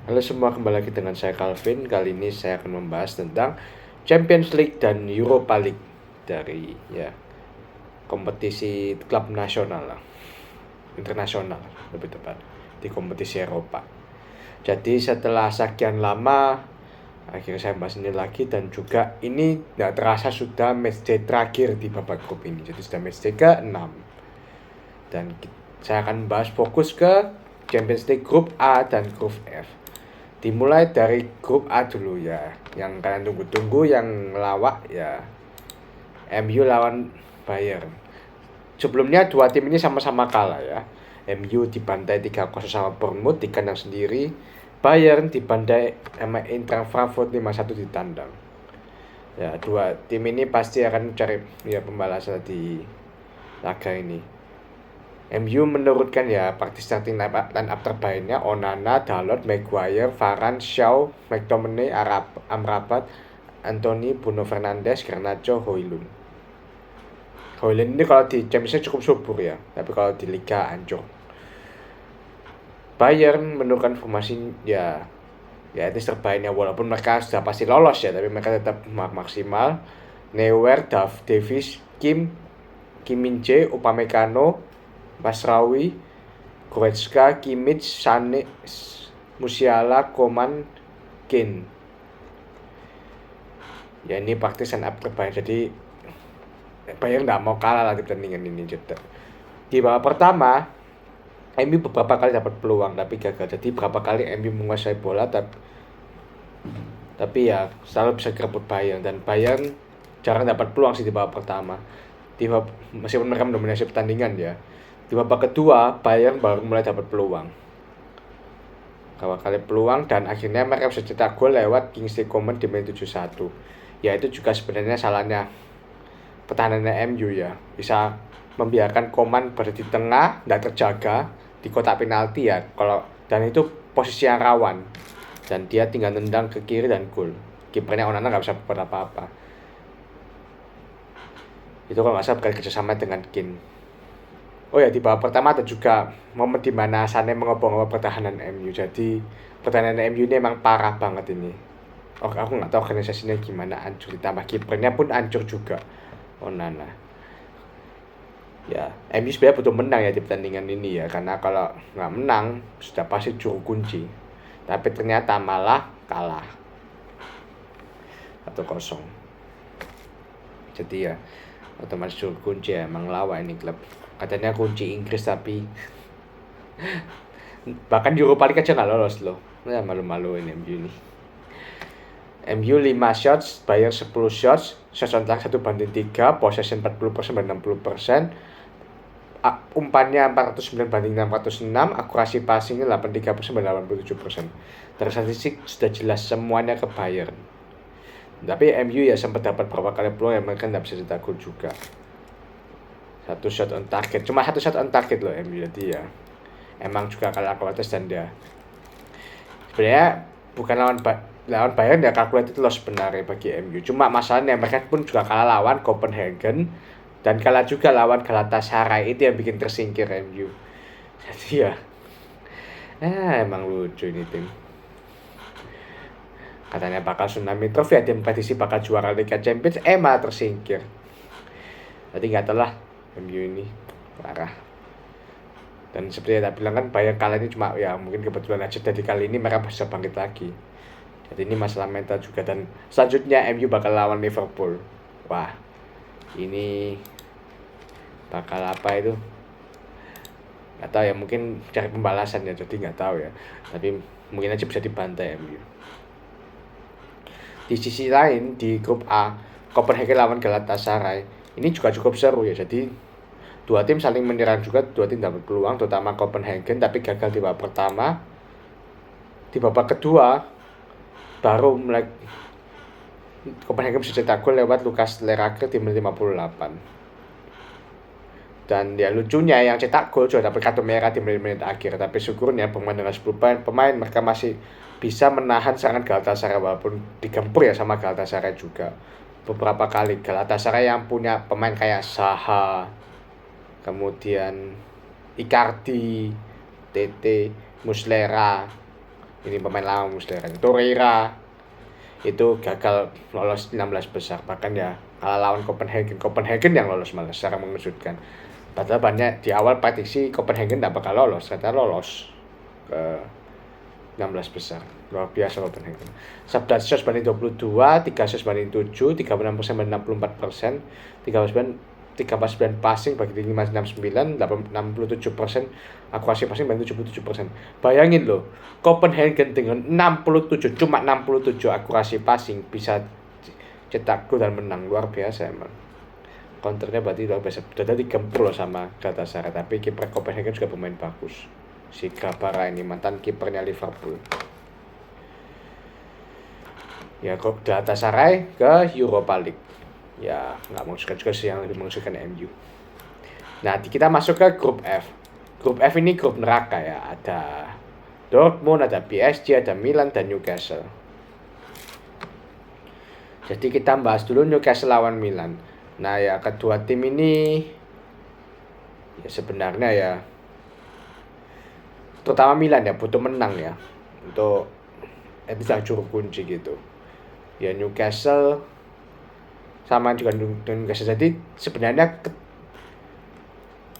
Halo semua, kembali lagi dengan saya Calvin. Kali ini saya akan membahas tentang Champions League dan Europa League dari kompetisi klub nasional lah, internasional lebih tepat, di kompetisi Eropa. Jadi setelah sekian lama akhirnya saya bahas ini lagi, dan juga ini tidak terasa sudah matchday terakhir di babak grup ini. Jadi sudah matchday ke-6. Dan saya akan bahas fokus ke Champions League grup A dan grup F. Dimulai dari grup A dulu ya, yang kalian tunggu-tunggu, yang lawak ya, MU lawan Bayern. Sebelumnya dua tim ini sama-sama kalah ya. MU dibantai 3-0 sama Bournemouth di kandang sendiri. Bayern dibantai sama Eintracht Frankfurt 5-1 di tandang. Ya, dua tim ini pasti akan mencari pembalasan di laga ini. MU menurunkan praktis starting line up terbaiknya: Onana, Dalot, Maguire, Varane, Shaw, McTominay, Amrabat, Anthony, Bruno Fernandes, Garnacho, Højlund. Højlund ini kalau di Champions cukup subur ya, tapi kalau di Liga hancur. Bayern menurunkan formasi itu terbaiknya, walaupun mereka sudah pasti lolos ya, tapi mereka tetap maksimal. Neuer, Davies, Kim Min-jae, Upamecano, Masraoui, Goretzka, Kimmich, Sané, Musiala, Coman, Kane. Ya ini praktis line up terbaik, jadi Bayern nggak mau kalah lah di pertandingan ini. Di babak pertama MU beberapa kali dapat peluang tapi gagal. Jadi berapa kali MU menguasai bola tapi ya selalu bisa direbut Bayern, dan Bayern jarang dapat peluang sih di babak pertama. Meskipun mereka mendominasi pertandingan ya. Di babak kedua Bayern baru mulai dapat peluang. Beberapa kali peluang, dan akhirnya mereka bisa cetak gol lewat Kingsley Coman di menit 71. Ya itu juga sebenarnya salahnya pertahanannya MU ya. Bisa membiarkan Coman berada di tengah, tidak terjaga di kotak penalti ya. Dan itu posisi yang rawan, dan dia tinggal nendang ke kiri dan gol. Kipernya Onana nggak bisa berbuat apa-apa. Itu kalau nggak salah bekerja sama dengan Kane. Oh ya, di babak pertama ada juga momen di mana Sané mengobong-obong pertahanan MU. Jadi pertahanan MU ini emang parah banget ini. Aku nggak tahu organisasinya gimana, hancur, ditambah kipernya pun hancur juga, Onana. Ya, MU sebenarnya butuh menang ya di pertandingan ini ya, karena kalau nggak menang sudah pasti juru kunci. Tapi ternyata malah kalah 1-0. Jadi ya otomatis juru kunci ya, emang lawan ini klub. Katanya kunci Inggris, tapi bahkan Europa League aja nggak lolos loh. Ya malu-malu ini MU ini. MU 5 shots, Bayern 10 shots, shots on target 1/3, possession 40% dan 60%, umpannya 409 banding 606, akurasi passingnya 83% dan 87%. Dari statistik sudah jelas semuanya ke Bayern. Tapi MU ya sempat dapat beberapa kali peluang yang mereka nggak bisa cetak gol juga. Satu shot on target, cuma satu shot on target loh MU. Jadi ya emang juga kalah kualitas, dan dia sebenarnya bukan lawan Bayern ya kalkulatif loss sebenarnya bagi MU. Cuma masalahnya mereka pun juga kalah lawan Copenhagen dan kalah juga lawan Galatasaray, itu yang bikin tersingkir MU. Jadi ya emang lucu ini tim. Katanya bakal tsunami trophy, ada prediksi bakal juara Liga Champions, malah tersingkir. Jadi nggak tahu lah, MU ini parah. Dan seperti yang tak bilang kan, Bayern kalah ini cuma ya mungkin kebetulan aja, jadi kali ini mereka bisa bangkit lagi. Jadi ini masalah mental juga. Dan selanjutnya MU bakal lawan Liverpool. Wah, ini bakal apa itu? Nggak tahu ya, mungkin cari pembalasan ya, jadi nggak tahu ya. Tapi mungkin aja bisa dibantai MU. Di sisi lain di grup A, Copenhagen lawan Galatasaray. Ini juga cukup seru ya. Jadi dua tim saling menyerang juga, dua tim dapat peluang, terutama Copenhagen, tapi gagal di babak pertama. Di babak kedua baru mulai Copenhagen bisa cetak gol lewat Lucas Lerake di menit 58. Dan ya lucunya yang cetak gol sudah dapat kartu merah di menit-menit akhir. Tapi syukurnya pemain dengan 10 pemain mereka masih bisa menahan serangan Galatasaray, walaupun digempur ya sama Galatasaray juga beberapa kali. Galatasaray yang punya pemain kayak Zaha, kemudian Icardi, Tete, Muslera, Ini pemain lama Muslera. Torreira itu gagal lolos 16 besar, bahkan ya kalah lawan Copenhagen yang lolos malah secara mengejutkan. Padahal banyak di awal prediksi Copenhagen tidak bakal lolos, ternyata lolos ke 16 besar. Luar biasa Copenhagen. 11 shots banding 22, 3 shots banding 7, 36% banding 64%, 39 passing bagi 569, 67%, akurasi passing banding 77%. Bayangin loh, Copenhagen dengan 67, cuma 67 akurasi passing bisa cetak gol dan menang, luar biasa emang. Counternya berarti luar biasa. Sudah digempur loh sama Galatasaray, tapi kiper Copenhagen juga pemain bagus. Si Grabara ini mantan kipernya Liverpool. Ya kok Galatasaray ke Europa League. Ya nggak mengejutkan juga sih, yang lebih mengejutkan MU. Nah kita masuk ke grup F. Grup F ini grup neraka ya. Ada Dortmund, ada PSG, ada Milan, dan Newcastle. Jadi kita bahas dulu Newcastle lawan Milan. Nah ya kedua tim ini ya sebenarnya ya, terutama Milan ya butuh menang ya untuk bisa juru kunci gitu. Ya Newcastle sama juga dengan Newcastle. Jadi sebenarnya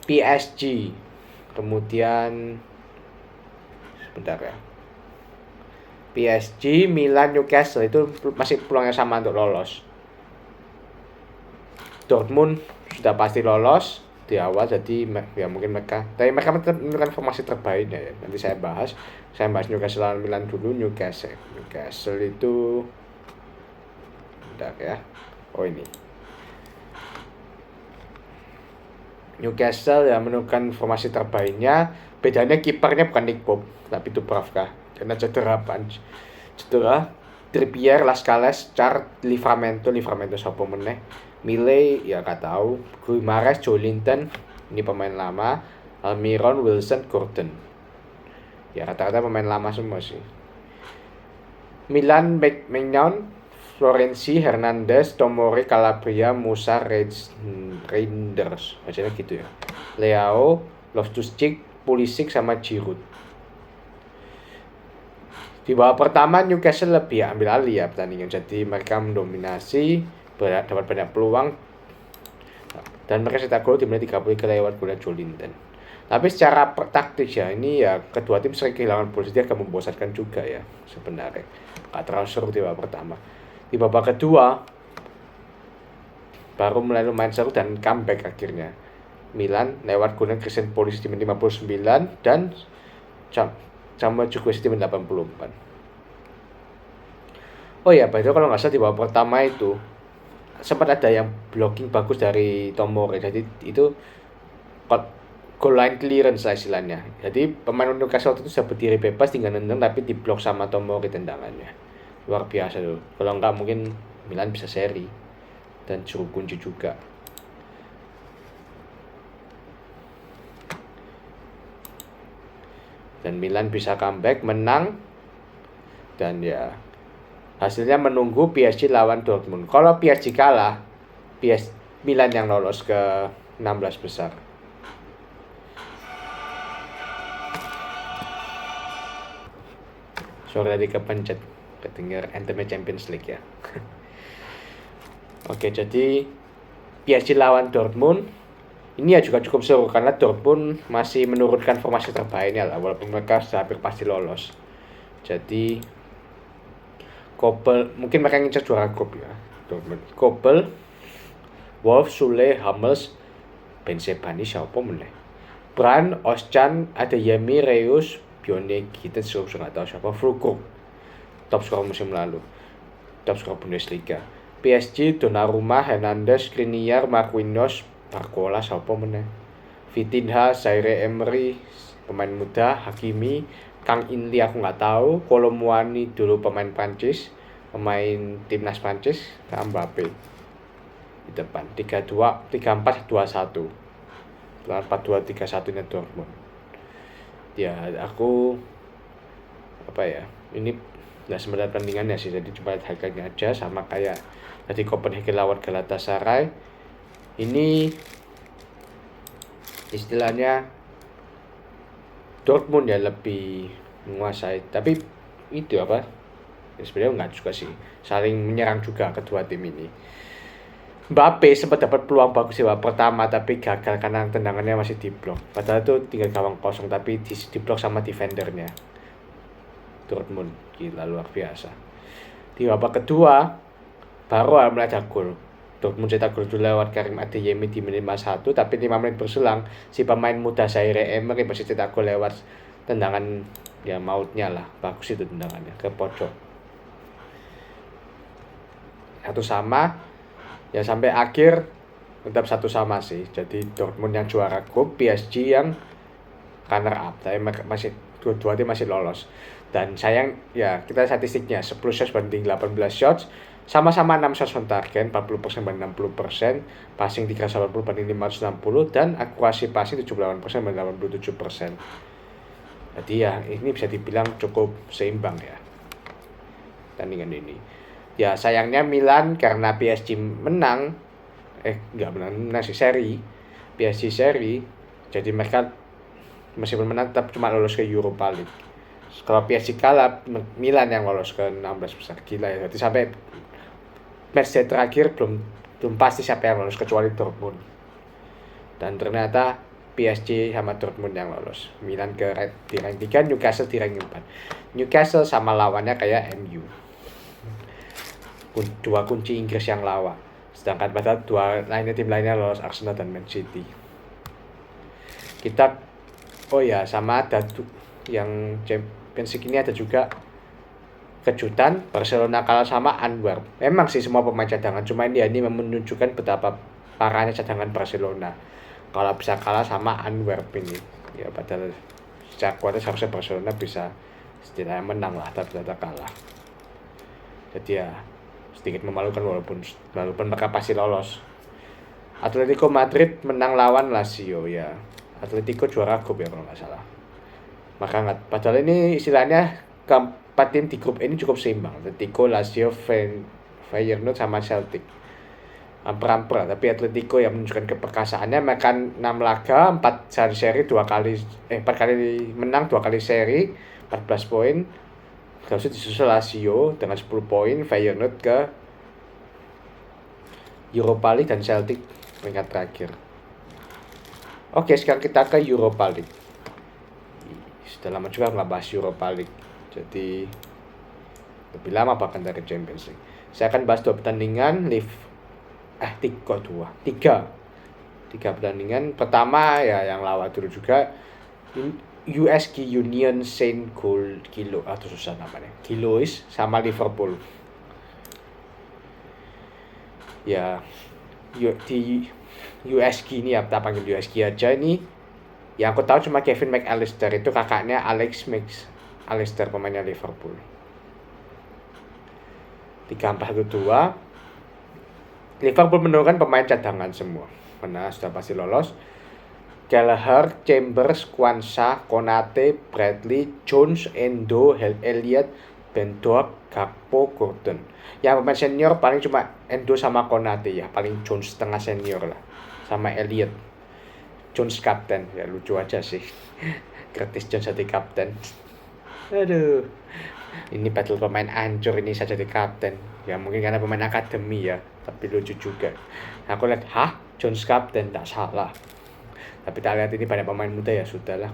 PSG, kemudian sebentar ya, PSG, Milan, Newcastle itu masih peluangnya sama untuk lolos. Dortmund sudah pasti lolos di awal, jadi ya mungkin mereka menentukan formasi terbaiknya ya. Nanti saya bahas Newcastle lawan Milan dulu. Newcastle itu bentar ya. Oh ini Newcastle ya menentukan formasi terbaiknya. Bedanya kipernya bukan Nick Pope tapi Dubravka karena cedera Trippier, Lascelles, Char, Livramento siapa meneh, Mille ya gak tahu, Guimarães, Joelinton ini pemain lama, Almiron, Wilson, Gordon ya rata-rata pemain lama semua sih. Milan, Maignan, Florenzi, Hernandez, Tomori, Calabria, Musa, Reinders bacanya gitu ya, Leao, Loftus-Cheek, Pulisic sama Giroud. Di babak pertama Newcastle lebih ambil alih ya pertandingan, jadi mereka mendominasi, dapat banyak peluang dan mereka cetak gol di menit 30 lewat golnya Joelinton. Tapi secara taktis ya ini ya kedua tim sering kehilangan posisi, agak membosankan juga ya sebenarnya. Gak terlalu seru di babak pertama. Di babak kedua baru mulai lumayan seru dan comeback akhirnya. Milan lewat golnya Christian Pulisic di menit 59 dan sama juga di menit 84. Oh ya, by the way, kalau nggak salah di babak pertama itu sempat ada yang blocking bagus dari Tomori. Jadi itu goal line clearance lah istilahnya. Jadi pemain Newcastle itu bisa berdiri bebas tinggal nendang tapi diblok sama Tomori tendangannya. Luar biasa loh. Kalau nggak mungkin Milan bisa seri dan juru kunci juga. Dan Milan bisa comeback menang dan ya hasilnya menunggu PSG lawan Dortmund. Kalau PSG kalah, Milan yang lolos ke 16 besar. Sorry tadi kepencet, kedengar anthem Champions League ya. Oke, jadi PSG lawan Dortmund. Ini ya juga cukup seru karena Dortmund masih menurunkan formasi terbaiknya lah, walaupun mereka sudah hampir pasti lolos. Jadi Kobel, mungkin mereka ngincar juara grup ya. Dortmund, Kobel, Wolf, Sule, Hummels, Benzebani siapa meneh, Brand, Özcan, Adeyemi, Reus, Bionik, kita nggak tahu siapa, Fulkrug, top skor musim lalu, top skor Bundesliga. PSG, Donnarumma, Hernandez, Skriniar, Marquinhos, Barcola siapa meneh, Vitinha, Zaire Emery pemain muda, Hakimi, Kang In-lee aku nggak tahu, Kolomuani dulu pemain Prancis, pemain timnas Prancis, Mbappe di depan. 3-2, 3-4, 2-1. 4-2-3-1 nya Dortmund. Ya aku apa ya, ini nggak sebenarnya pertandingannya sih, jadi cuma lihat hasilnya aja sama kayak tadi Copenhagen lawan Galatasaray. Ini istilahnya Dortmund ya lebih menguasai, tapi itu apa? Ya, sebenarnya enggak juga sih, saling menyerang juga kedua tim ini. Mbappe sempat dapat peluang bagus sih pertama tapi gagal karena tendangannya masih diblok. Padahal itu tinggal gawang kosong tapi diblok sama defendernya. Dortmund gila luar biasa. Di babak kedua baru mulai ada gol. Dortmund cetak gol dulu lewat Karim Adeyemi di menit 51, tapi 5 menit berselang si pemain muda Zaire Emery masih cetak gol lewat tendangan ya mautnya lah. Bagus itu tendangannya ke pojok. 1-1 ya sampai akhir tetap 1-1 sih. Jadi Dortmund yang juara grup, PSG yang runner up. Tapi masih dua tim masih lolos. Dan sayang ya kita statistiknya 10 shots banding 18 shots, sama-sama 6 shots on target, 40% banding 60%, passing 380 banding 560 dan akurasi passing 78% banding 87%. Jadi ya ini bisa dibilang cukup seimbang ya tandingan ini. Ya sayangnya Milan karena PSG menang, menang sih seri, PSG seri, jadi mereka meskipun menang tetap cuma lolos ke Europa League. Kalau PSG kalah, Milan yang lolos ke 16 besar, gila ya. Jadi sampai match terakhir belum pasti siapa yang lolos kecuali Dortmund. Dan ternyata PSG sama Dortmund yang lolos. Milan di rank 3, Newcastle di rank 4. Newcastle sama lawannya kayak MU. Dua kunci Inggris yang lawa, sedangkan pada dua lainnya tim lainnya lolos, Arsenal dan Man City. Kita sama ada yang Champions League ini ada juga kejutan, Barcelona kalah sama Antwerp. Memang sih semua pemain cadangan, cuma ini menunjukkan betapa parahnya cadangan Barcelona kalau bisa kalah sama Antwerp ini. Ya padahal secara kualitas harusnya Barcelona bisa setidaknya menang lah, tapi ternyata kalah. Jadi ya sedikit memalukan walaupun mereka pasti lolos. Atletico Madrid menang lawan Lazio ya. Atletico juara grup ya kalau nggak salah. Maka padahal ini istilahnya keempat tim di grup ini cukup seimbang. Atletico, Lazio, Feyenoord sama Celtic. Hampir-hampir, tapi Atletico yang menunjukkan keperkasaannya makan 6 laga, 4 seri 4 kali menang, 2 kali seri, 14 poin. Terus disusul Lazio dengan 10 poin, Feyenoord ke Europa League dan Celtic peringkat terakhir. Oke, sekarang kita ke Europa League. Sudah lama juga nggak bahas Europa League, jadi lebih lama bahkan dari Champions League. Saya akan bahas 2 pertandingan, 3 pertandingan. Pertama ya yang lawan dulu juga, USG Union Saint Gillois atau susah namanya, Gillois sama Liverpool. Ya di USG ini ya kita panggil USG aja, ini yang aku tahu cuma Kevin McAllister, itu kakaknya Alex McAllister pemainnya Liverpool. 3-4-1-2. Liverpool menurunkan pemain cadangan semua, mana sudah pasti lolos. Gallagher, Chambers, Kwanzaa, Konate, Bradley, Jones, Endo, Elliott, Bendorf, Gakpo, Gordon. Yang pemain senior paling cuma Endo sama Konate ya, paling Jones setengah senior lah, sama Elliott. Jones kapten, ya lucu aja sih. Curtis Jones jadi kapten. Aduh, ini battle pemain hancur ini saya jadi kapten. Ya mungkin karena pemain akademi ya, tapi lucu juga. Aku lihat, Jones kapten, tak salah. Tapi tak lihat ini banyak pemain muda ya sudahlah.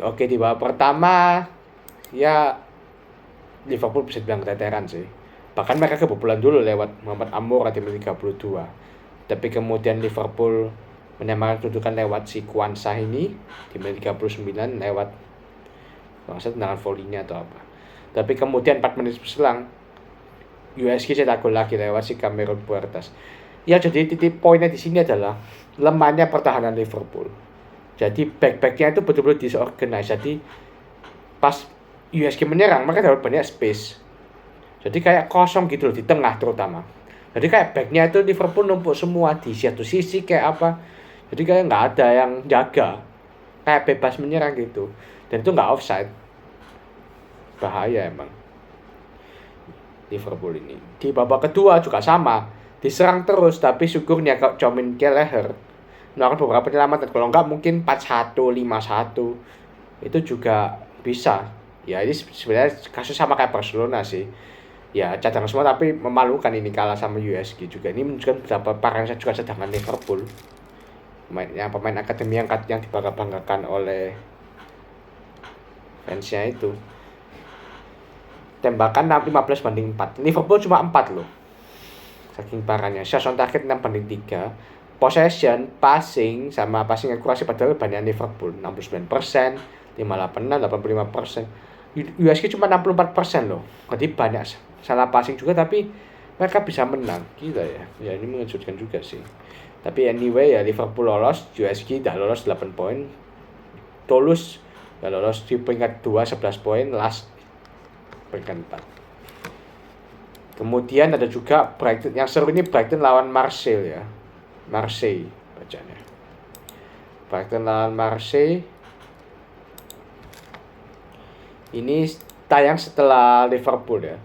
Oke, di babak pertama ya Liverpool bisa bilang keteteran sih. Bahkan mereka kebobolan dulu lewat Muhammad Amoura di menit 32. Tapi kemudian Liverpool menyamakan kedudukan lewat si Kwanzaa ini di menit 39 lewat dengan volley-nya atau apa. Tapi kemudian 4 menit berselang USG cetak gol lagi lewat si Cameron Puertas. Ya jadi titik poinnya di sini adalah lemahnya pertahanan Liverpool. Jadi back-backnya itu betul-betul disorganize. Jadi pas USG menyerang mereka dapat banyak space. Jadi kayak kosong gitu loh di tengah terutama. Jadi kayak backnya itu Liverpool numpuk semua di satu sisi kayak apa. Jadi kayak nggak ada yang jaga. Kayak bebas menyerang gitu. Dan itu nggak offside. Bahaya emang Liverpool ini. Di babak kedua juga sama. Diserang terus, tapi syukurnya kalau Gallagher melakukan beberapa penyelamatan. Kalau enggak mungkin 4-1, 5-1. itu juga bisa. Ya ini sebenarnya kasus sama kayak Barcelona sih. Ya cadangan semua tapi memalukan ini kalah sama USG juga. Ini menunjukkan betapa parahnya juga cadangan Liverpool. Pemain akademi yang dibangga-banggakan oleh fansnya itu. Tembakan 15-4. Liverpool cuma 4 loh. Saking parahnya. Shots on target 6-3. Possession, passing sama passing akurasi padahal banyak Liverpool 69%, 586, 85%. USG cuma 64% loh. Jadi banyak salah passing juga tapi mereka bisa menang. Gila ya. Ya ini mengejutkan juga sih. Tapi anyway ya Liverpool lolos, USG dah lolos 8 poin. Toulouse ya lolos di peringkat 2 11 poin, last peringkat 4. Kemudian ada juga Brighton, yang seru ini Brighton lawan Marseille ya. Marseille bacanya. Brighton lawan Marseille. Ini tayang setelah Liverpool ya.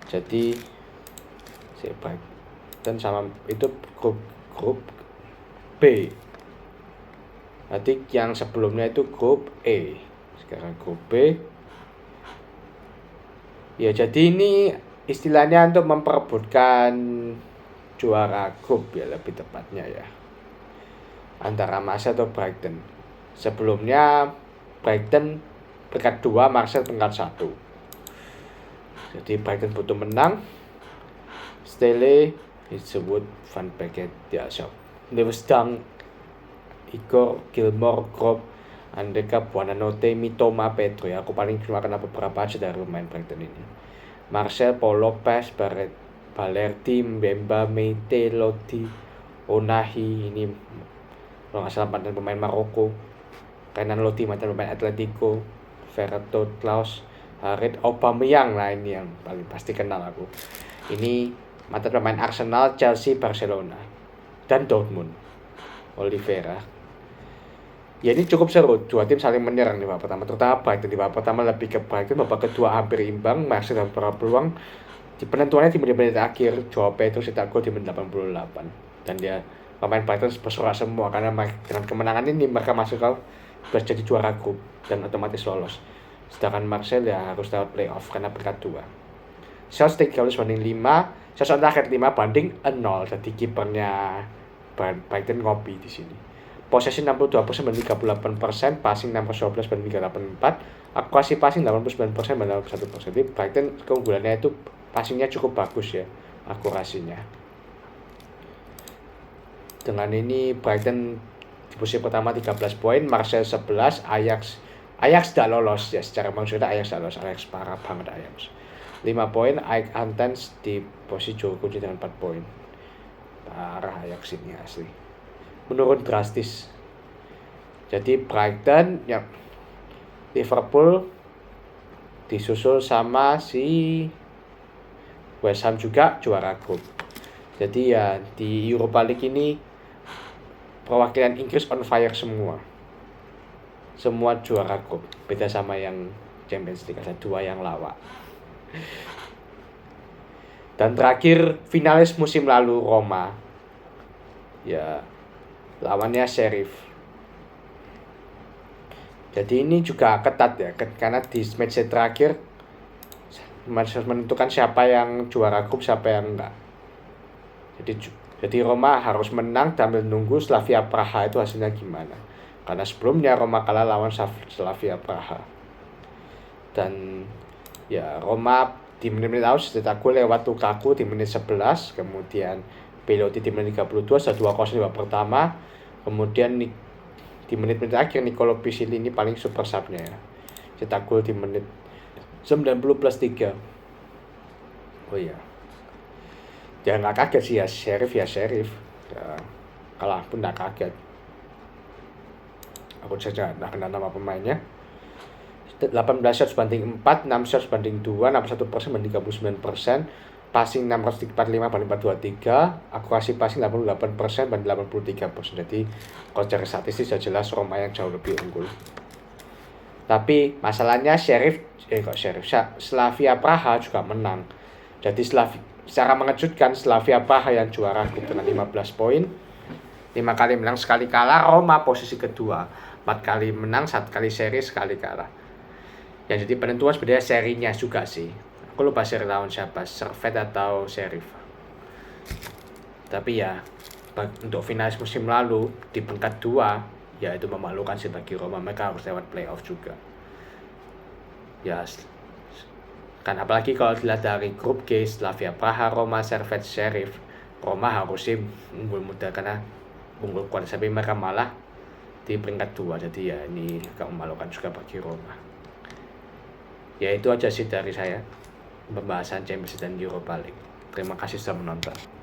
Jadi si Brighton sama itu grup B. Nanti yang sebelumnya itu grup E. Sekarang grup B. Ya jadi ini istilahnya untuk memperebutkan juara grup ya lebih tepatnya ya. Antara Marseille atau Brighton. Sebelumnya Brighton peringkat 2, Marseille peringkat 1. Jadi Brighton butuh menang. Stele, disebut Van Beek, Diasop, Lewis Dunk, Igor, Gilmore, Grob, Andeka, Buonanotte, Mitoma, Pedro ya. Aku paling cuma kenal beberapa aja dari pemain Brighton ini. Marcel, Paul Lopez, Balerdi, Mbemba, Meite, Lodi, Onahi, ini kalau nggak salah mantan pemain Maroko. Renan Lodi mantan pemain Atletico, Ferreto, Klaus, Harit, Aubameyang, nah ini yang paling pasti kenal aku. Ini mantan pemain Arsenal, Chelsea, Barcelona, dan Dortmund. Oliveira. Ya ini cukup seru, dua tim saling menyerang di babak pertama, terutama Brighton. Di babak pertama lebih ke Brighton, babak kedua hampir imbang, masih dapat beberapa peluang. Di penentuannya di menit-menit akhir, Joao Pedro cetak gol di menit 88. Dan dia pemain Brighton bersorak semua karena dengan kemenangan ini mereka masuk ke jadi juara grup dan otomatis lolos. Sedangkan Marseille ya harus lewat playoff karena peringkat 2. Shots 3-5, shots on target 5 banding 0. Jadi kipernya Brighton ngopi di sini. Possession 62% banding 38%, passing 612 banding 84, akurasi passing 89% banding 81%. Jadi Brighton keunggulannya itu passingnya cukup bagus ya, akurasinya. Dengan ini Brighton di posisi pertama 13 poin, Marseille 11, Ajax tidak lolos ya, secara maksudnya Ajax tidak lolos, Ajax parah banget Ajax. 5 poin, AEK Athens di posisi juru kunci dengan 4 poin. Parah Ajax ini asli. Menurun drastis. Jadi Brighton ya, Liverpool disusul sama si West Ham juga juara grup. Jadi ya di Europa League ini perwakilan Inggris on fire semua. Semua juara grup. Beda sama yang Champions League, ada 2 yang lawak. Dan terakhir finalis musim lalu Roma. Ya lawannya Sheriff. Jadi ini juga ketat ya, karena di match terakhir menentukan siapa yang juara grup, siapa yang enggak. Jadi Roma harus menang sambil nunggu Slavia Praha itu hasilnya gimana. Karena sebelumnya Roma kalah lawan Slavia Praha. Dan ya Roma di menit-menit awal cetak gol lewat Lukaku di menit 11, kemudian Belotti di menit 32, 2-0 di babak pertama. Kemudian di menit-menit akhir Nicolo Pisilli ini paling super sub-nya ya. Cetak gol di menit 90+3. Oh iya. Ya nggak kaget sih ya, Sheriff. Ya, kalah pun nggak kaget. Aku saja nggak kenal nama pemainnya. 18 shots banding 4, 6 shots banding 2, 61% banding 39%, passing 645 banding 423, akurasi passing 88% banding 83%. Jadi kalau secara statistik sudah jelas Roma yang jauh lebih unggul. Tapi masalahnya Slavia Praha juga menang. Jadi secara mengejutkan Slavia Praha yang juara grup dengan 15 poin, 5 kali menang sekali kalah. Roma posisi kedua. 4 kali menang, 1 kali seri, sekali kalah. Yang jadi penentuan sebenarnya serinya juga sih. Aku lupa seri lawan siapa, Servette atau Sheriff. Tapi ya untuk finalis musim lalu di peringkat 2, ya itu memalukan sih bagi Roma. Mereka harus lewat playoff juga. Ya kan apalagi kalau dilihat dari grup G, Slavia Praha, Roma, Servette, Sheriff, Roma harus sih unggul muda karena unggul kuat, tapi mereka malah di peringkat 2. Jadi ya ini agak memalukan juga bagi Roma. Ya itu aja sih dari saya pembahasan Champions dan Europa League. Terima kasih sudah menonton.